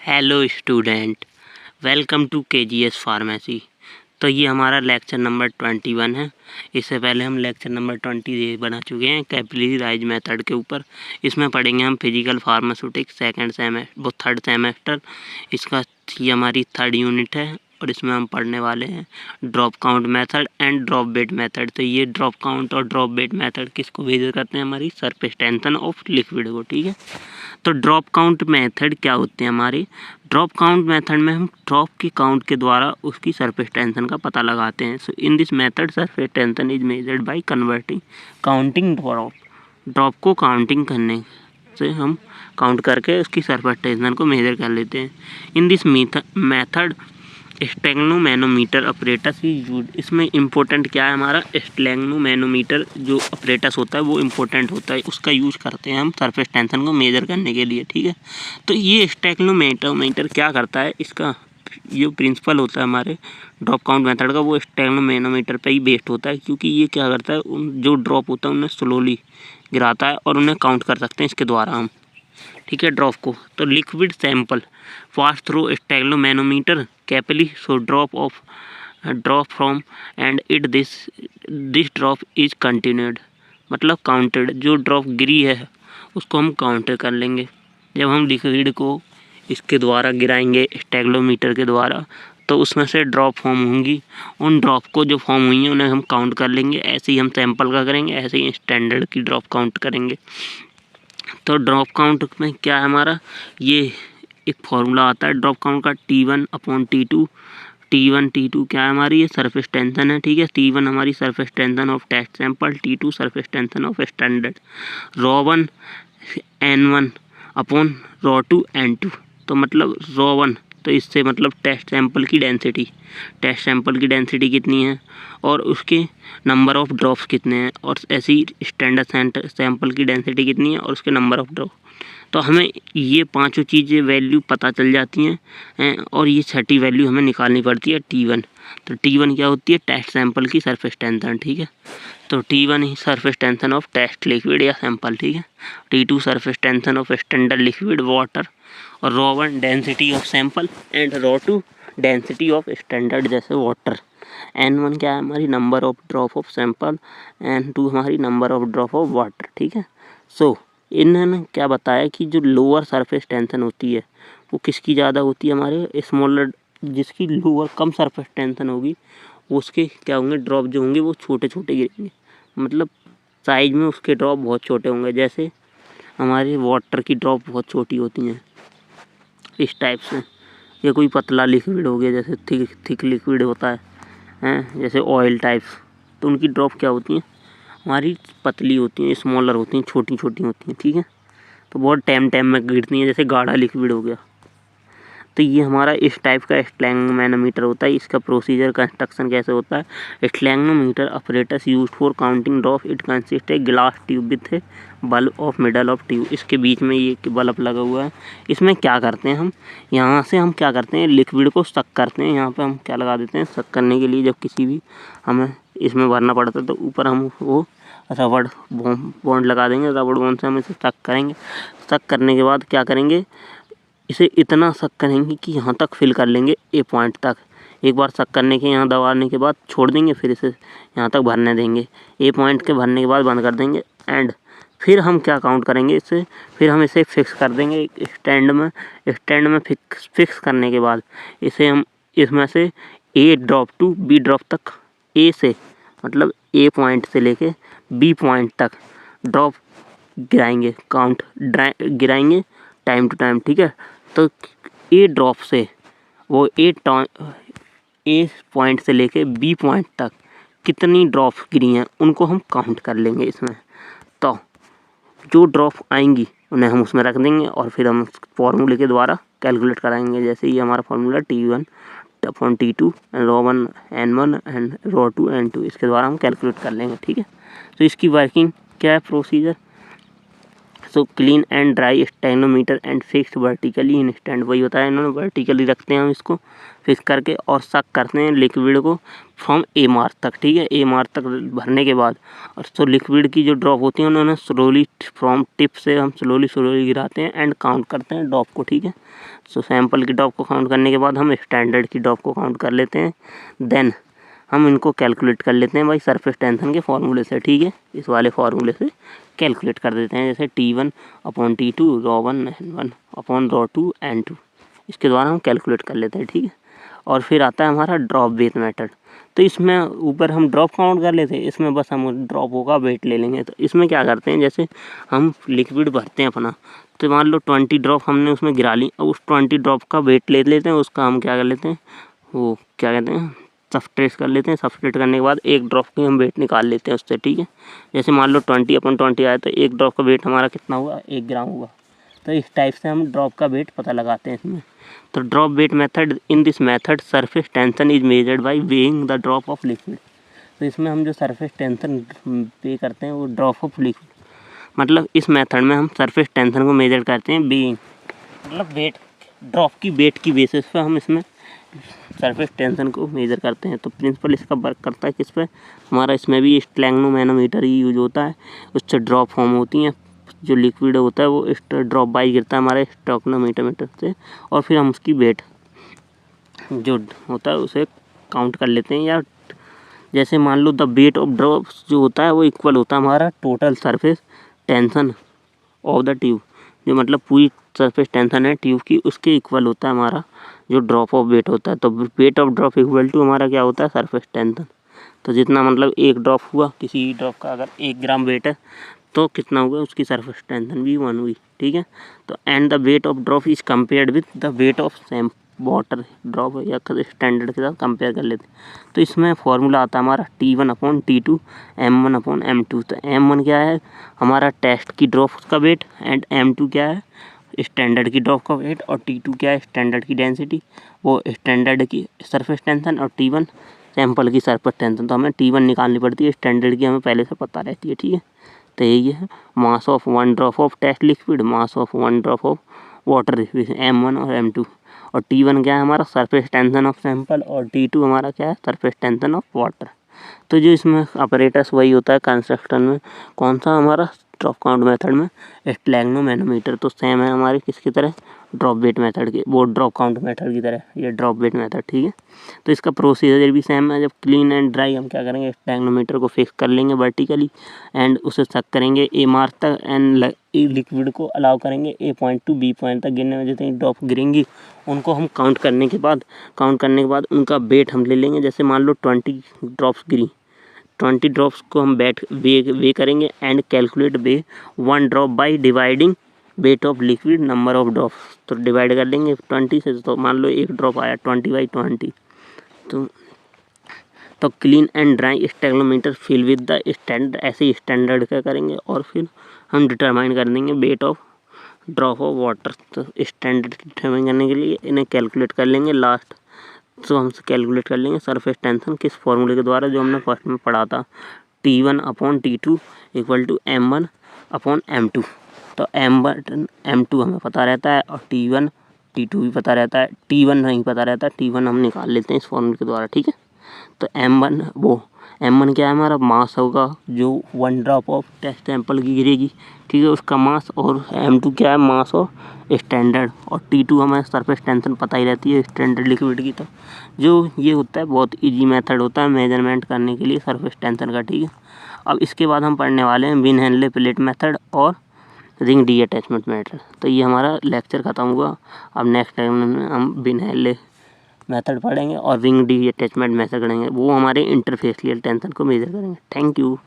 Hello student, welcome to KGS pharmacy. तो ये हमारा लेक्चर नंबर 21 है। इससे पहले हम लेक्चर नंबर 20 बना चुके हैं कैपिलरी राइज मेथड के ऊपर। इसमें पढ़ेंगे हम फिजिकल फार्मास्यूटिक्स थर्ड सेमेस्टर। इसका ये हमारी थर्ड यूनिट है और इसमें हम पढ़ने वाले हैं drop count method and drop wait method. तो ये ड्रॉप काउंट और ड्रॉप वेट मेथड किसको मेजर करते हैं? हमारी सरफेस टेंशन ऑफ लिक्विड को। ठीक है, तो ड्रॉप काउंट मेथड क्या होते हैं हमारे? ड्रॉप काउंट मेथड में हम ड्रॉप की काउंट के द्वारा उसकी सरफेस टेंशन का पता लगाते हैं। So in this method surface tension is measured by counting drop को काउंटिंग करने से हम काउंट करके उसकी सरफेस टेंशन को मेजर कर लेते हैं। In this method stalagmometer apparatus is used. इसमें इम्पोर्टेंट क्या है हमारा? स्टेगनोमैनोमीटर जो अपरेटस होता है वो इम्पोर्टेंट होता है, उसका यूज करते हैं हम सरफेस टेंशन को मेजर करने के लिए। ठीक है, तो ये स्टेगनोमैनोमीटर क्या करता है? इसका जो प्रिंसिपल होता है हमारे ड्रॉप काउंट मेथड का वो स्टेगनोमैनोमीटर पे ही बेस्ड होता है, क्योंकि ये क्या करता है, जो ड्रॉप होता है उन्हें स्लोली गिराता है और उन्हें काउंट कर सकते हैं इसके द्वारा हम। ठीक है, ड्रॉप को तो liquid sample pass through stalagmometer capillary so drop from end it this drop is continued, मतलब काउंटेड। जो ड्रॉप गिरी है उसको हम काउंट कर लेंगे। जब हम लिक्विड को इसके द्वारा गिराएंगे स्टेगनोमीटर के द्वारा तो उसमें से ड्रॉप फॉर्म होंगी। उन ड्रॉप को जो फॉर्म हुई हैं उन्हें हम काउंट कर लेंगे। ऐसे ही हम सैंपल का करेंगे, ऐसे ही स्टैंडर्ड की ड्रॉप काउंट करेंगे। तो ड्रॉप काउंट में क्या है हमारा? ये एक फॉर्मूला आता है ड्रॉप काउंट का, T1/T2। T1 क्या है हमारी? ये सरफेस टेंशन है। ठीक है, T1 हमारी surface tension of test sample, T2 surface tension of standard, ρ1 N1/ρ2 N2। तो मतलब ρ1 तो इससे मतलब टेस्ट सैंपल की डेंसिटी कितनी है और उसके नंबर ऑफ ड्रॉप्स कितने हैं, और ऐसी स्टैंडर्ड सैंपल की डेंसिटी कितनी है और उसके नंबर ऑफ ड्रॉप। तो हमें ये पांचों चीज़ें वैल्यू पता चल जाती हैं और ये छठी वैल्यू हमें निकालनी पड़ती है T1। तो T1 क्या होती है? टेस्ट सैंपल की सरफेस टेंशन। ठीक है, तो T1 ही surface tension of test liquid या सैंपल। ठीक है, T2 surface tension of standard liquid water, और ρ1 density of sample and ρ2 density of standard जैसे वाटर। N1 क्या है हमारी? Number of drop of sample, N2 हमारी number of drop of water. ठीक है, सो इन्होंने क्या बताया कि जो लोअर सरफेस टेंशन होती है वो किसकी ज़्यादा होती है? हमारे स्मॉलर, जिसकी लोअर कम सरफेस टेंशन होगी उसके क्या होंगे? ड्रॉप जो होंगे वो छोटे छोटे गिरेंगे, मतलब साइज में उसके ड्रॉप बहुत छोटे होंगे। जैसे हमारे वाटर की ड्रॉप बहुत छोटी होती हैं इस टाइप से। ये कोई पतला लिक्विड हो गया, जैसे थिक लिक्विड होता है जैसे ऑयल टाइप्स, तो उनकी ड्रॉप क्या होती हैं? हमारी पतली होती हैं, स्मॉलर होती हैं, छोटी छोटी होती हैं। ठीक है, तो बहुत टाइम में गिरती हैं, जैसे गाढ़ा लिक्विड हो गया। तो ये हमारा इस टाइप का स्टेगनोमैनोमीटर होता है। इसका प्रोसीजर कंस्ट्रक्शन कैसे होता है? Stalagmometer apparatus used for counting drop. It consist a glass tube with a bulb of middle of tube. इसके बीच में ये बल्ब लगा हुआ है। इसमें क्या करते हैं हम? यहाँ से हम क्या करते हैं? लिक्विड को सक करते हैं। यहाँ पे हम क्या लगा देते हैं? सक करने के लिए जब किसी भी हमें इसमें भरना पड़ता है तो ऊपर हम वो रबड़ बॉन्ड लगा देंगे। रबड़ बॉन्ड से हम इसे सक करेंगे। सक करने के बाद क्या करेंगे? इसे इतना सक करेंगे कि यहाँ तक फिल कर लेंगे, ए पॉइंट तक। एक बार सक करने के यहाँ दबाने के बाद छोड़ देंगे, फिर इसे यहाँ तक भरने देंगे। ए पॉइंट के भरने के बाद बंद कर देंगे एंड फिर हम क्या काउंट करेंगे इसे? फिर हम इसे फिक्स कर देंगे स्टैंड में फिक्स करने के बाद इसे हम इसमें से ए ड्रॉप टू बी ड्रॉप तक, ए से मतलब ए पॉइंट से लेके बी पॉइंट तक ड्रॉप गिराएंगे, गिराएंगे टाइम टू टाइम। ठीक है, तो ए ड्रॉप से वो ए पॉइंट से लेके बी पॉइंट तक कितनी ड्रॉप गिरी हैं उनको हम काउंट कर लेंगे इसमें। तो जो ड्रॉप आएंगी उन्हें हम उसमें रख देंगे और फिर हम फॉर्मूले के द्वारा कैलकुलेट कराएंगे। जैसे ये हमारा formula T1/T2 ρ1 N1 and ρ2 N2, इसके द्वारा हम कैलकुलेट कर लेंगे। ठीक है, तो इसकी वर्किंग क्या है? Procedure so clean and dry stalagmometer and fix vertically in stand, वही होता है, इन्होंने वर्टिकली रखते हैं हम इसको फिक्स करके और सक करते हैं लिक्विड को फ्रॉम ए मार्क तक, ठीक है। ए मार्क तक भरने के बाद और तो लिक्विड की जो ड्रॉप होती है उन्होंने स्लोली फ्रॉम टिप से हम स्लोली गिराते हैं एंड काउंट करते हैं ड्रॉप को, ठीक है। सो सैंपल की ड्रॉप को काउंट करने के बाद हम स्टैंडर्ड की ड्रॉप को काउंट कर लेते हैं, देन हम इनको कैलकुलेट कर लेते हैं भाई सरफेस टेंशन के फॉर्मूले से, ठीक है। इस वाले फार्मूले से कैलकुलेट कर देते हैं, जैसे T1/T2 ρ1 N1 अपॉन ρ2 N2, इसके द्वारा हम कैलकुलेट कर लेते हैं, ठीक है। और फिर आता है हमारा ड्रॉप वेट मेथड। तो इसमें ऊपर हम ड्रॉप काउंट कर लेते हैं, इसमें बस हम ड्रॉपों का वेट ले लेंगे। तो इसमें क्या करते हैं, जैसे हम लिक्विड भरते हैं अपना, तो मान लो 20 ड्रॉप हमने उसमें गिरा ली, और उस 20 ड्रॉप का वेट ले लेते हैं, उसका हम क्या कर लेते हैं, वो क्या कहते हैं, सब्सट्रेट कर लेते हैं। सब्सट्रेट करने के बाद एक ड्रॉप की हम वेट निकाल लेते हैं उससे, ठीक है। जैसे मान लो 20/20 आया तो एक ड्रॉप का वेट हमारा कितना हुआ, 1 ग्राम हुआ। तो इस टाइप से हम ड्रॉप का वेट पता लगाते हैं इसमें। तो drop wait method, in this method surface tension is measured bye weighing the drop of liquid. तो इसमें हम जो सरफेस टेंशन पे करते हैं वो ड्रॉप ऑफ लिक्विड, मतलब इस मेथड में हम सरफेस टेंशन को मेजर करते हैं वेइंग, मतलब वेट, ड्रॉप की वेट की बेसिस पर हम इसमें सरफेस टेंशन को मेजर करते हैं। तो प्रिंसिपल इसका वर्क करता है किस पे, हमारा इसमें भी स्टेगनोमैनोमीटर ही यूज होता है, उससे ड्रॉप फॉर्म होती हैं, जो लिक्विड होता है वो ड्रॉप बाई गिरता है हमारे स्टेगनोमीटर से, और फिर हम उसकी वेट जो होता है उसे काउंट कर लेते हैं। या जैसे मान लो द वेट ऑफ ड्रॉप्स जो होता है वो इक्वल होता है हमारा total surface tension of the tube, जो मतलब पूरी सरफेस टेंशन है ट्यूब की, उसके इक्वल होता है हमारा जो ड्रॉप ऑफ वेट होता है। तो weight of drop equal to हमारा क्या होता है, सरफेस टेंशन। तो जितना मतलब एक ड्रॉप हुआ, किसी ड्रॉप का अगर 1 ग्राम वेट है तो कितना हुआ, उसकी सरफेस टेंशन भी 1 हुई, ठीक है। तो and the wait of drop is compared with the weight of same water drop, या स्टैंडर्ड के साथ कंपेयर कर लेते हैं। तो इसमें फॉर्मूला आता है हमारा T1/T2 M1/M2। तो M1 क्या है, हमारा टेस्ट की ड्रॉप का वेट, एंड M2 क्या है, स्टैंडर्ड की ड्रॉप का वेट, और T2 क्या है, स्टैंडर्ड की डेंसिटी, वो स्टैंडर्ड की सरफेस टेंशन, और T1 सैंपल की सरफेस टेंशन। तो हमें T1 निकालनी पड़ती है, स्टैंडर्ड की हमें पहले से पता रहती है, ठीक है। तो यही है mass of 1 drop of test liquid, mass of 1 drop of water liquid, M1 और M2। और T1 क्या है हमारा सरफेस टेंशन ऑफ सैंपल, और T2 हमारा क्या है, सरफेस टेंशन ऑफ वाटर। तो जो इसमें अपरेटस वही होता है कंस्ट्रक्शन में, कौन सा हमारा ड्रॉप काउंट मेथड में, स्टेगनोमैनोमीटर। तो सेम है हमारी किसकी तरह, ड्रॉप वेट मेथड के, वो ड्रॉप काउंट मेथड की तरह ये ड्रॉप वेट मेथड, ठीक है। तो इसका प्रोसीजर भी सेम है। जब क्लीन एंड ड्राई हम क्या करेंगे, स्टेगनोमीटर को फिक्स कर लेंगे वर्टिकली एंड उसे सक करेंगे ए मार्क तक, एंड लिक्विड को अलाउ करेंगे A point two B point तक गिरने में। जितनी ड्रॉप गिरेंगी उनको हम काउंट करने के बाद उनका वेट हम ले लेंगे। जैसे मान लो 20 ड्रॉप्स गिरी, 20 ड्रॉप्स को हम वे करेंगे and calculate way 1 drop by dividing weight of liquid number of drops. तो डिवाइड कर लेंगे 20 से, तो मान लो 1 ड्रॉप आया 20/20। तो clean and dry stalagmometer fill with the standard, ऐसे ही स्टैंडर्ड क्या करेंगे, और फिर हम डिटरमाइन कर देंगे wait of drop of water. तो स्टैंडर्ड डिटरमाइन करने के लिए इन्हें कैलकुलेट कर लेंगे लास्ट। तो हम कैलकुलेट कर लेंगे सरफेस टेंशन किस फॉर्मूले के द्वारा, जो हमने फर्स्ट में पढ़ा था, T1/T2 = M1/M2। तो M1/M2 हमें पता रहता है, और T1/T2 भी पता रहता है, T1 नहीं पता रहता, T1 हम निकाल लेते हैं इस फॉर्मूले के द्वारा, ठीक है। तो M1 क्या है हमारा, मास होगा जो 1 ड्रॉप ऑफ टेस्ट सैंपल की गिरेगी, ठीक है, उसका मास। और M2 क्या है, मास ऑफ स्टैंडर्ड, और T2 हमें सरफेस टेंशन पता ही रहती है स्टैंडर्ड लिक्विड की। तो जो ये होता है बहुत इजी मेथड होता है मेजरमेंट करने के लिए सरफेस टेंशन का, ठीक है। अब इसके बाद हम पढ़ने वाले हैं बिन हेनले प्लेट मेथड और रिंग डी अटैचमेंट मेथड। तो ये हमारा लेक्चर ख़त्म हुआ। अब नेक्स्ट टाइम में हम बिन हेनले मेथड पढ़ेंगे और रिंग डी अटैचमेंट मेथड करेंगे, वो हमारे इंटरफेसियल टेंशन को मेजर करेंगे। Thank you.